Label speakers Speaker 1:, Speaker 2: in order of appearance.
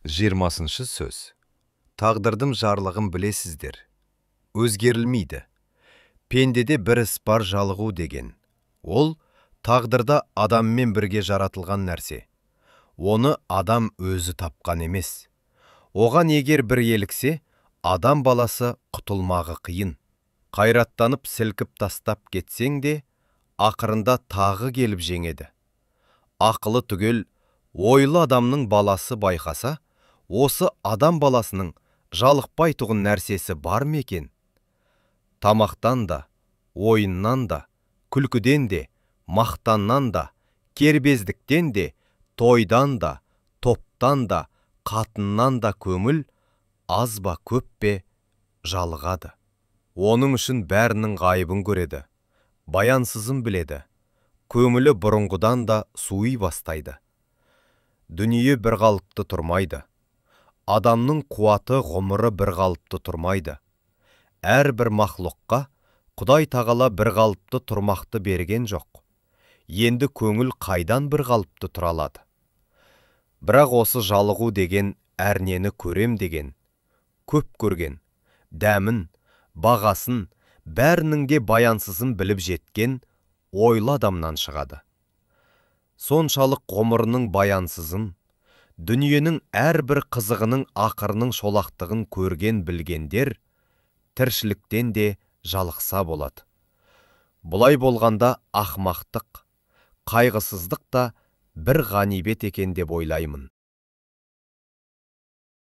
Speaker 1: 20-шы сөз. Тағдырдың жарлығын білесіздер. Өзгерілмейді. Пендеде бір іс бар, жалығу деген. Ол, тағдырда адаммен бірге жаратылған нәрсе. Оны адам өзі тапқан емес. Оған егер бір еліксе, адам баласы құтылмағы қиын. Қайраттанып сілкіп тастап кетсең де, ақырында тағы келіп жеңеді. Ақылы түгел, ойлы адамның баласы байқаса, осы адам баласының жалықпай тұғын нәрсесі бар ма екен? Тамақтан да, ойыннан да, күлкіден де, мақтаннан да, кербездіктен де, тойдан да, топтан да, қатыннан да көңіл аз ба көп пе жалығады. Оның үшін бәрінің ғайыбын көреді, баянсызын біледі, көңілі бұрынғыдан да суый бастайды. Дүние бір қалыпты тұрмайды. Адамның қуаты, ғұмыры бір қалыпты тұрмайды. Әрбір мақлұққа Құдай тағала бір қалыпты тұрмақты берген жоқ. Енді көңіл қайдан бір қалыпты тұра алады? Бірақ осы жалығу деген, әрнені көрем деген, көп көрген, дәмін, бағасын, бәрінің де баянсызын біліп жеткен ойлы адамнан шығады. Соншалық ғұмырының баянсызын, дүниенің әрбір қызығының ақырының шолақтығын көрген білгендер, тіршіліктен де жалықса болады. Бұлай болғанда ақмақтық, қайғысыздық та бір ғанибет екен деп ойлаймын.